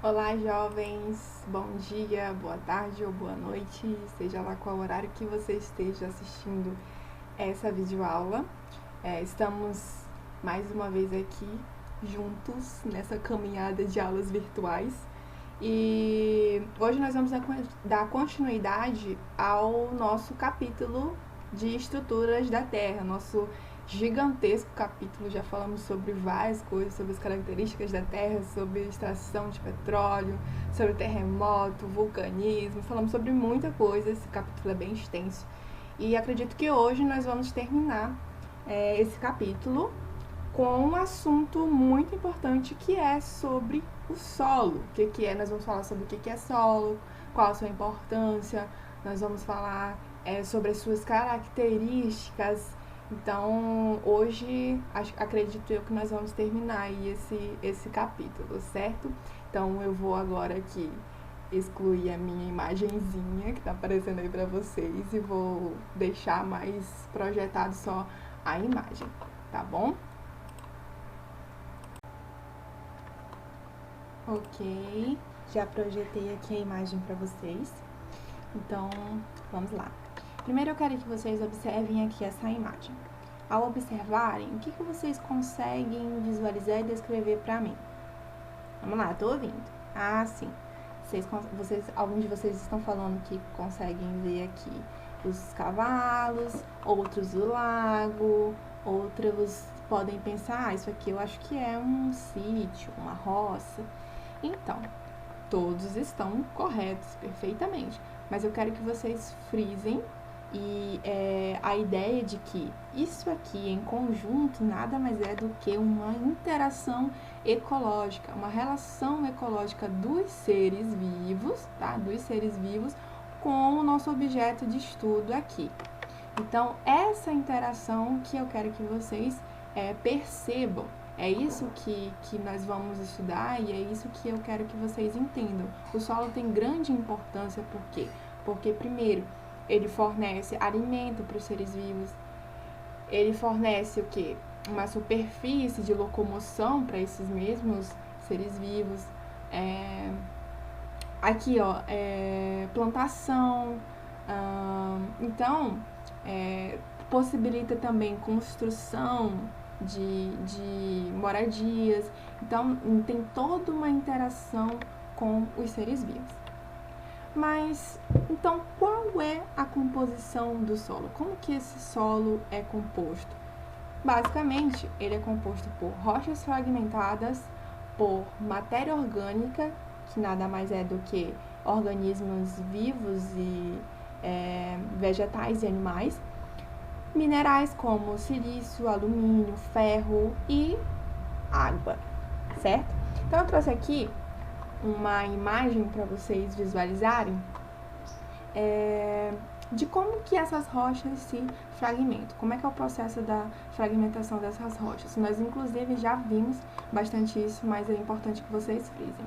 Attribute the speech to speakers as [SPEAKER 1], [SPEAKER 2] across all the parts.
[SPEAKER 1] Olá, jovens! Bom dia, boa tarde ou boa noite, seja lá qual horário que você esteja assistindo essa videoaula. Estamos mais uma vez aqui juntos nessa caminhada de aulas virtuais e hoje nós vamos dar continuidade ao nosso capítulo de estruturas da Terra, nosso gigantesco capítulo. Já falamos sobre várias coisas, sobre as características da Terra, sobre extração de petróleo, sobre terremoto, vulcanismo, falamos sobre muita coisa. Esse capítulo é bem extenso e acredito que hoje nós vamos terminar esse capítulo com um assunto muito importante que é sobre o solo. O que é? Nós vamos falar sobre o que é solo, qual a sua importância, nós vamos falar sobre as suas características. Então, hoje, acredito eu que nós vamos terminar aí esse capítulo, certo? Então, eu vou agora aqui excluir a minha imagenzinha que tá aparecendo aí pra vocês e vou deixar mais projetado só a imagem, tá bom? Ok, já projetei aqui a imagem pra vocês. Então, vamos lá. Primeiro eu quero que vocês observem aqui essa imagem. Ao observarem, o que vocês conseguem visualizar e descrever para mim? Vamos lá, tô ouvindo. Ah, sim. Alguns de vocês estão falando que conseguem ver aqui os cavalos, outros o lago, outros podem pensar, isso aqui eu acho que é um sítio, uma roça. Então, todos estão corretos, perfeitamente. Mas eu quero que vocês frisem e a ideia de que isso aqui em conjunto nada mais é do que uma interação ecológica, uma relação ecológica dos seres vivos, tá? Dos seres vivos com o nosso objeto de estudo aqui. Então, essa interação que eu quero que vocês percebam. É isso que nós vamos estudar e é isso que eu quero que vocês entendam. O solo tem grande importância, por quê? Porque, primeiro, ele fornece alimento para os seres vivos, ele fornece o quê? Uma superfície de locomoção para esses mesmos seres vivos. Aqui, ó, plantação. Então, possibilita também construção de moradias. Então, tem toda uma interação com os seres vivos. Mas, então, qual é a composição do solo? Como que esse solo é composto? Basicamente, ele é composto por rochas fragmentadas, por matéria orgânica, que nada mais é do que organismos vivos e vegetais e animais, minerais como silício, alumínio, ferro e água, certo? Então, eu trouxe aqui uma imagem para vocês visualizarem de como que essas rochas se fragmentam, como é que é o processo da fragmentação dessas rochas. Nós, inclusive, já vimos bastante isso, mas é importante que vocês frisem,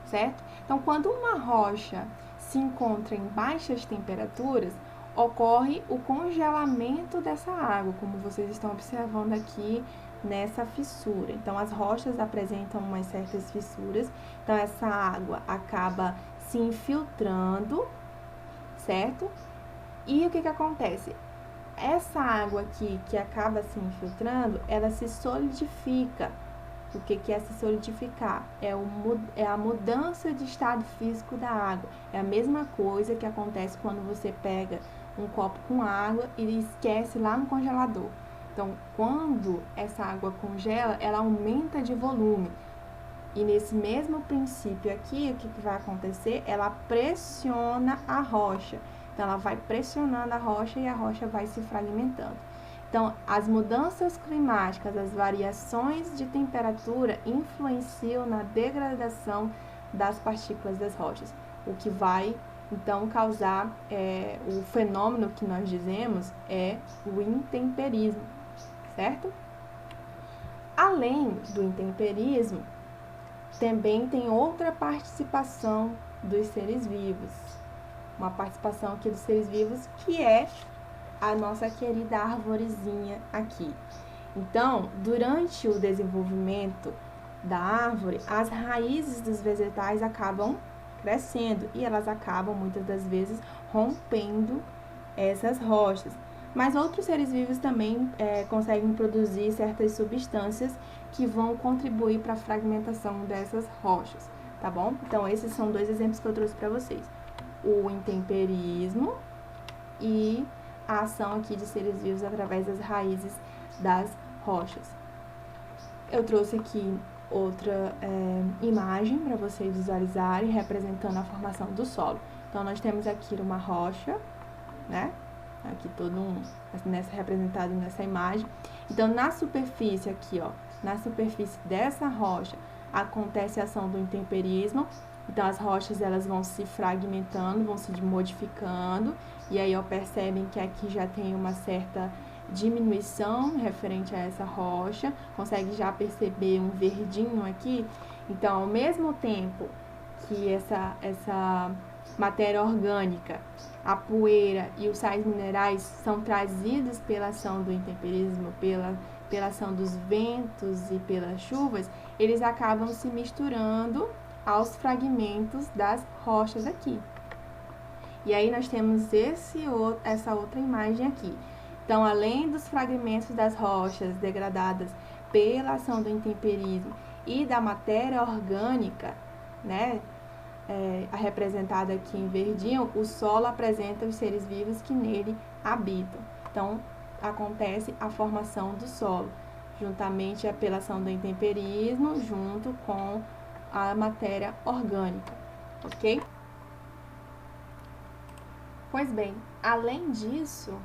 [SPEAKER 1] certo? Então, quando uma rocha se encontra em baixas temperaturas, ocorre o congelamento dessa água, como vocês estão observando aqui nessa fissura. Então, as rochas apresentam umas certas fissuras, então essa água acaba se infiltrando, certo? E o que acontece? Essa água aqui que acaba se infiltrando, ela se solidifica. O que é se solidificar? É a mudança de estado físico da água. É a mesma coisa que acontece quando você pega um copo com água e esquece lá no congelador. Então, quando essa água congela, ela aumenta de volume. E nesse mesmo princípio aqui, o que vai acontecer? Ela pressiona a rocha. Então, ela vai pressionando a rocha e a rocha vai se fragmentando. Então, as mudanças climáticas, as variações de temperatura influenciam na degradação das partículas das rochas, o que vai, então, causar o fenômeno que nós dizemos é o intemperismo, certo? Além do intemperismo, também tem outra participação dos seres vivos, uma participação aqui dos seres vivos que é a nossa querida arvorezinha aqui. Então, durante o desenvolvimento da árvore, as raízes dos vegetais acabam crescendo e elas acabam, muitas das vezes, rompendo essas rochas. Mas outros seres vivos também conseguem produzir certas substâncias que vão contribuir para a fragmentação dessas rochas, tá bom? Então, esses são dois exemplos que eu trouxe para vocês. O intemperismo e a ação aqui de seres vivos através das raízes das rochas. Eu trouxe aqui outra imagem para vocês visualizarem, representando a formação do solo. Então, nós temos aqui uma rocha, né? Aqui representado nessa imagem. Então, na superfície aqui, ó, na superfície dessa rocha, acontece a ação do intemperismo. Então, as rochas, elas vão se fragmentando, vão se modificando, e aí, ó, percebem que aqui já tem uma certa diminuição referente a essa rocha, consegue já perceber um verdinho aqui. Então, ao mesmo tempo que essa matéria orgânica, a poeira e os sais minerais são trazidos pela ação do intemperismo, pela ação dos ventos e pelas chuvas, eles acabam se misturando aos fragmentos das rochas aqui. E aí nós temos essa outra imagem aqui. Então, além dos fragmentos das rochas degradadas pela ação do intemperismo e da matéria orgânica, né, representada aqui em verdinho, o solo apresenta os seres vivos que nele habitam. Então, acontece a formação do solo, juntamente pela ação do intemperismo, junto com a matéria orgânica, ok? Pois bem, além disso,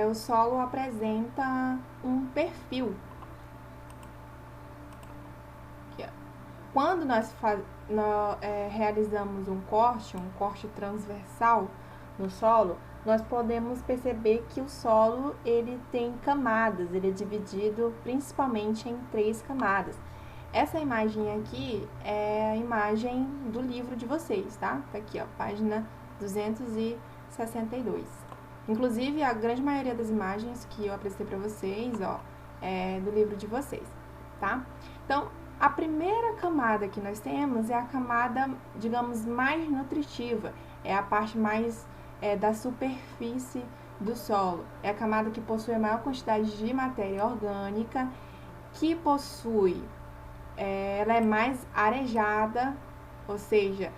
[SPEAKER 1] o solo apresenta um perfil. Aqui, ó. Quando nós realizamos um corte transversal no solo, nós podemos perceber que o solo ele tem camadas, ele é dividido principalmente em 3 camadas. Essa imagem aqui é a imagem do livro de vocês, tá? Tá aqui, ó, página 262. Inclusive, a grande maioria das imagens que eu apresentei para vocês, ó, é do livro de vocês, tá? Então, a primeira camada que nós temos é a camada, digamos, mais nutritiva, é a parte mais da superfície do solo. É a camada que possui a maior quantidade de matéria orgânica, que possui, ela é mais arejada, ou seja,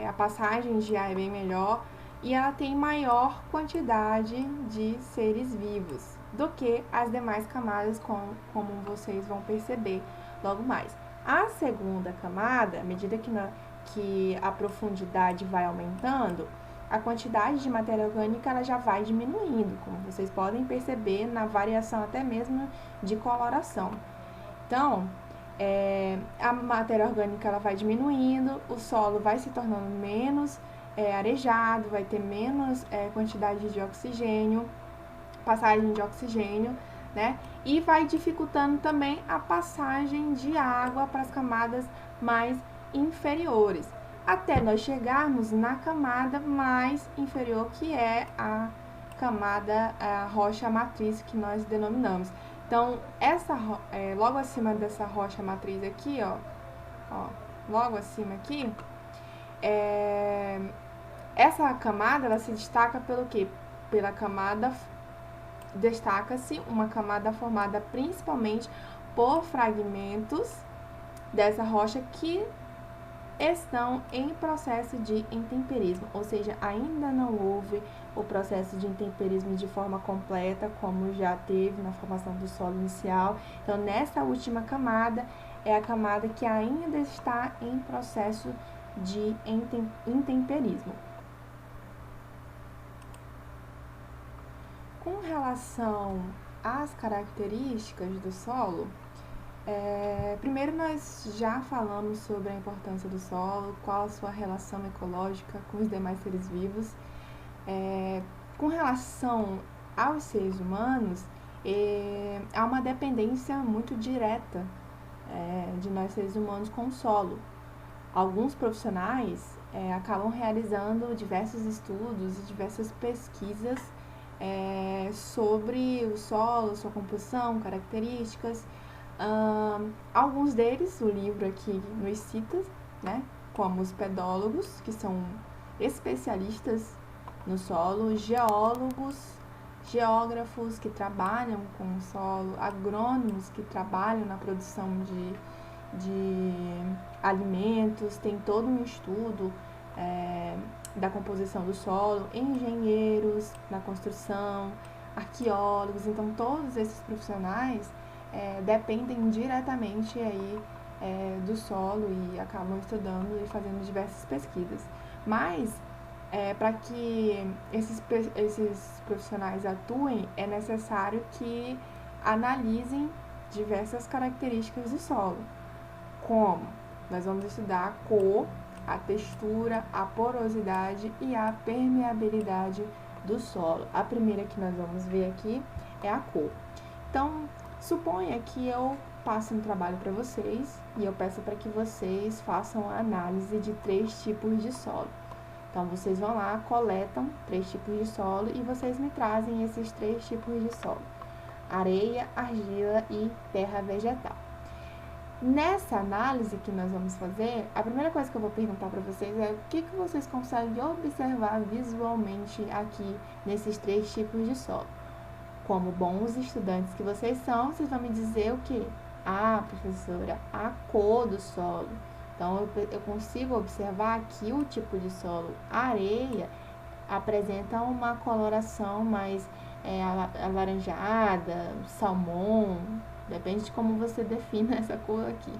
[SPEAKER 1] a passagem de ar é bem melhor, e ela tem maior quantidade de seres vivos do que as demais camadas, como vocês vão perceber logo mais. A segunda camada, à medida que a profundidade vai aumentando, a quantidade de matéria orgânica ela já vai diminuindo, como vocês podem perceber na variação até mesmo de coloração. Então, a matéria orgânica ela vai diminuindo, o solo vai se tornando menos arejado, vai ter menos quantidade de oxigênio, passagem de oxigênio, né? E vai dificultando também a passagem de água para as camadas mais inferiores, até nós chegarmos na camada mais inferior, que é a camada, a rocha matriz que nós denominamos. Então, logo acima dessa rocha matriz aqui, ó, logo acima aqui, essa camada, ela se destaca pelo quê? Destaca-se uma camada formada principalmente por fragmentos dessa rocha que estão em processo de intemperismo, ou seja, ainda não houve o processo de intemperismo de forma completa, como já teve na formação do solo inicial. Então, nessa última camada, é a camada que ainda está em processo de intemperismo. Com relação às características do solo, primeiro nós já falamos sobre a importância do solo, qual a sua relação ecológica com os demais seres vivos. Com relação aos seres humanos, há uma dependência muito direta de nós seres humanos com o solo. Alguns profissionais acabam realizando diversos estudos e diversas pesquisas sobre o solo, sua composição, características, Alguns deles, o livro aqui nos cita, né, como os pedólogos, que são especialistas no solo, geólogos, geógrafos que trabalham com o solo, agrônomos que trabalham na produção de alimentos, tem todo um estudo da composição do solo, engenheiros na construção, arqueólogos. Então todos esses profissionais dependem diretamente aí do solo e acabam estudando e fazendo diversas pesquisas. Mas para que esses profissionais atuem, é necessário que analisem diversas características do solo. Como? Nós vamos estudar a cor, a textura, a porosidade e a permeabilidade do solo. A primeira que nós vamos ver aqui é a cor. Então, suponha que eu passe um trabalho para vocês e eu peço para que vocês façam a análise de 3 tipos de solo. Então, vocês vão lá, coletam 3 tipos de solo e vocês me trazem esses 3 tipos de solo: areia, argila e terra vegetal. Nessa análise que nós vamos fazer, a primeira coisa que eu vou perguntar para vocês é o que vocês conseguem observar visualmente aqui nesses 3 tipos de solo. Como bons estudantes que vocês são, vocês vão me dizer o quê? Ah, professora, a cor do solo. Então, eu consigo observar que o tipo de solo areia apresenta uma coloração mais alaranjada, salmão, depende de como você define essa cor aqui.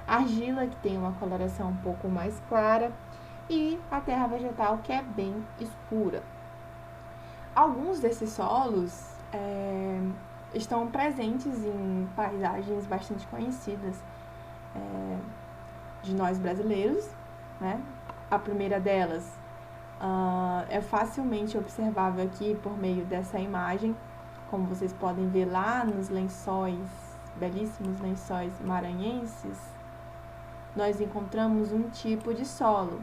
[SPEAKER 1] Argila, que tem uma coloração um pouco mais clara, e a terra vegetal, que é bem escura. Alguns desses solos estão presentes em paisagens bastante conhecidas de nós brasileiros, né? A primeira delas é facilmente observável aqui por meio dessa imagem, como vocês podem ver lá nos lençóis, belíssimos lençóis maranhenses, nós encontramos um tipo de solo,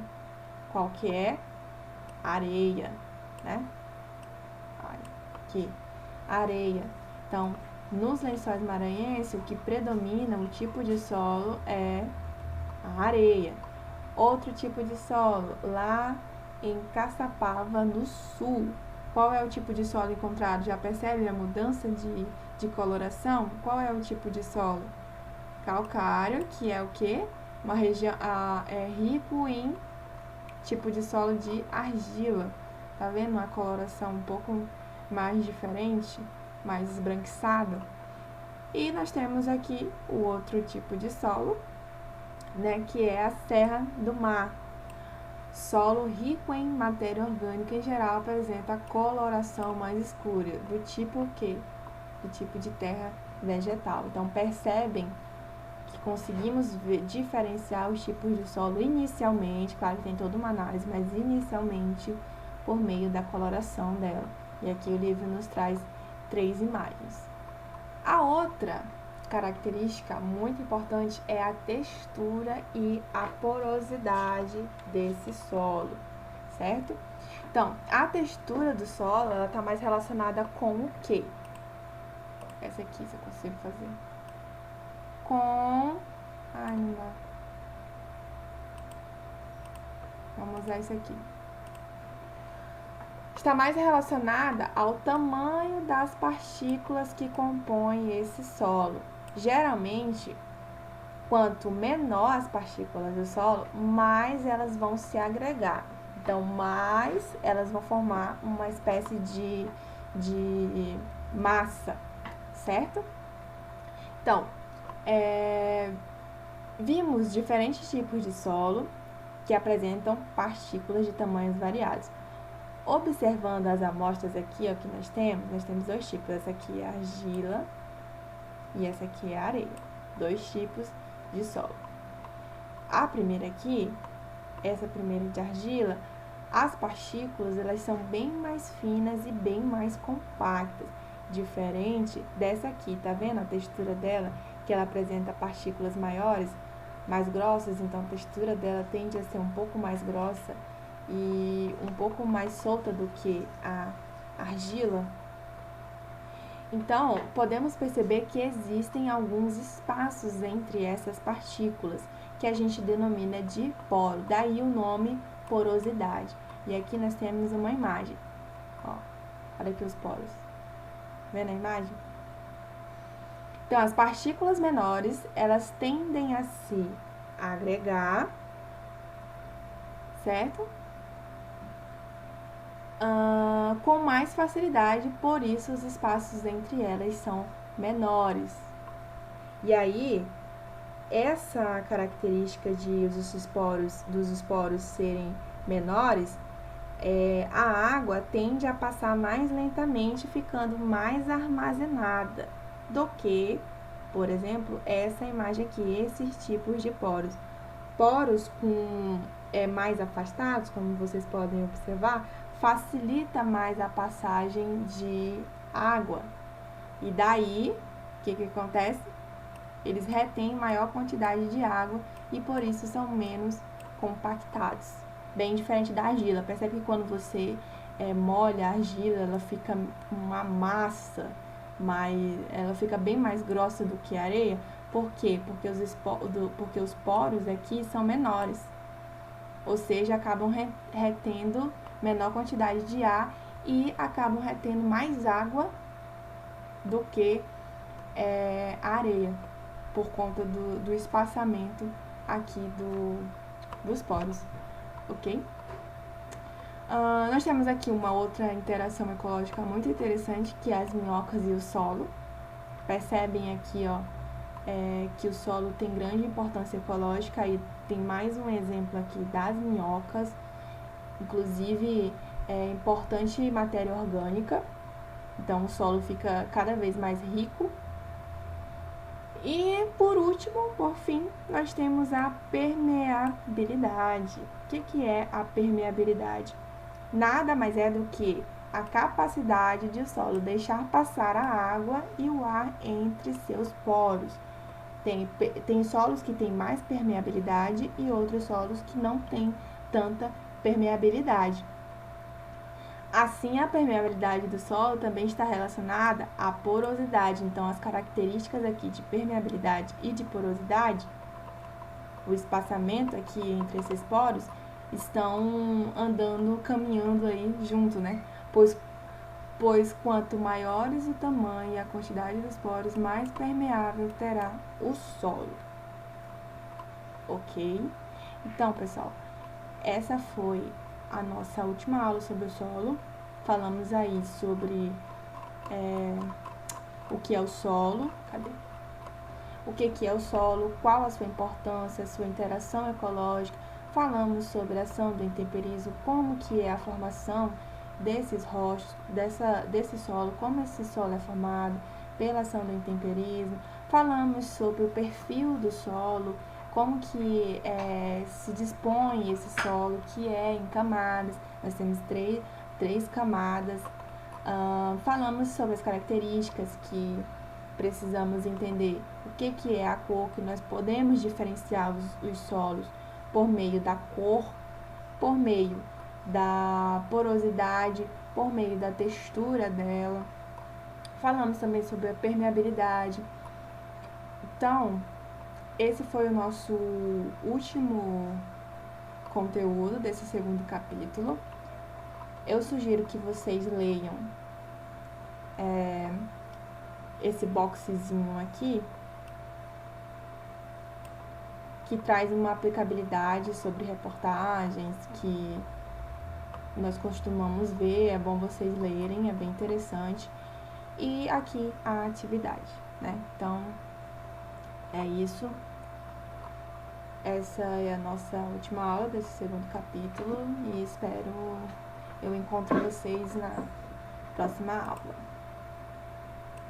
[SPEAKER 1] qual que é? Areia, né? Aqui, areia. Então, nos lençóis maranhenses, o que predomina, o tipo de solo é a areia. Outro tipo de solo, lá em Caçapava, no sul. Qual é o tipo de solo encontrado? Já percebe a mudança de coloração? Qual é o tipo de solo? Calcário, que é o quê? Uma região rico em tipo de solo de argila. Tá vendo uma coloração um pouco mais diferente, mais esbranquiçada? E nós temos aqui o outro tipo de solo, né, que é a serra do mar. Solo rico em matéria orgânica, em geral, apresenta a coloração mais escura, do tipo o quê? Do tipo de terra vegetal. Então, percebem que conseguimos diferenciar os tipos de solo inicialmente, claro que tem toda uma análise, mas inicialmente por meio da coloração dela. E aqui o livro nos traz 3 imagens. A outra característica muito importante é a textura e a porosidade desse solo, certo? Então, a textura do solo, ela está mais relacionada com o quê? Essa aqui, se eu consigo fazer. Com... Ai, não dá. Vamos usar isso aqui. Está mais relacionada ao tamanho das partículas que compõem esse solo. Geralmente, quanto menor as partículas do solo, mais elas vão se agregar. Então, mais elas vão formar uma espécie de massa, certo? Então, vimos diferentes tipos de solo que apresentam partículas de tamanhos variados. Observando as amostras aqui, ó, que nós temos 2 tipos. Essa aqui é argila e essa aqui é areia. 2 tipos de solo. A primeira aqui, essa primeira de argila, as partículas, elas são bem mais finas e bem mais compactas. Diferente dessa aqui, tá vendo a textura dela? Que ela apresenta partículas maiores, mais grossas, então a textura dela tende a ser um pouco mais grossa e um pouco mais solta do que a argila. Então, podemos perceber que existem alguns espaços entre essas partículas, que a gente denomina de poro, daí o nome porosidade. E aqui nós temos uma imagem. Ó, olha aqui os poros. Vendo a imagem? Então, as partículas menores, elas tendem a se agregar, certo? Com mais facilidade, por isso os espaços entre elas são menores. E aí, essa característica de dos esporos serem menores, a água tende a passar mais lentamente, ficando mais armazenada do que, por exemplo, essa imagem aqui, esses tipos de poros. Poros mais afastados, como vocês podem observar, facilita mais a passagem de água. E daí, o que acontece? Eles retêm maior quantidade de água e por isso são menos compactados. Bem diferente da argila. Percebe que quando você molha a argila, ela fica uma massa, ela fica bem mais grossa do que a areia. Por quê? Porque os poros aqui são menores. Ou seja, acabam retendo menor quantidade de ar e acabam retendo mais água do que a areia, por conta do espaçamento aqui dos poros, ok? Nós temos aqui uma outra interação ecológica muito interessante, que é as minhocas e o solo. Percebem aqui, ó, que o solo tem grande importância ecológica, e tem mais um exemplo aqui das minhocas, inclusive é importante matéria orgânica, então o solo fica cada vez mais rico. E por último, por fim, nós temos a permeabilidade. O que é a permeabilidade? Nada mais é do que a capacidade de o solo deixar passar a água e o ar entre seus poros. Tem solos que têm mais permeabilidade e outros solos que não têm tanta permeabilidade. Assim, a permeabilidade do solo também está relacionada à porosidade. Então, as características aqui de permeabilidade e de porosidade, o espaçamento aqui entre esses poros, estão caminhando aí junto, né? Pois quanto maiores o tamanho e a quantidade dos poros, mais permeável terá o solo. Ok? Então, pessoal, essa foi a nossa última aula sobre o solo. Falamos aí sobre o que é o solo, o que é o solo, qual a sua importância, a sua interação ecológica. Falamos sobre a ação do intemperismo, como que é a formação desses rochos, desse solo, como esse solo é formado pela ação do intemperismo. Falamos sobre o perfil do solo, como que se dispõe esse solo, que é em camadas. Nós temos três camadas. Falamos sobre as características que precisamos entender, o que é a cor, que nós podemos diferenciar os solos por meio da cor, por meio da porosidade, por meio da textura dela. Falamos também sobre a permeabilidade. Então, esse foi o nosso último conteúdo desse segundo capítulo. Eu sugiro que vocês leiam esse boxezinho aqui, que traz uma aplicabilidade sobre reportagens que nós costumamos ver. É bom vocês lerem, é bem interessante. E aqui a atividade, né? Então, é isso. Essa é a nossa última aula desse segundo capítulo e espero eu encontro vocês na próxima aula.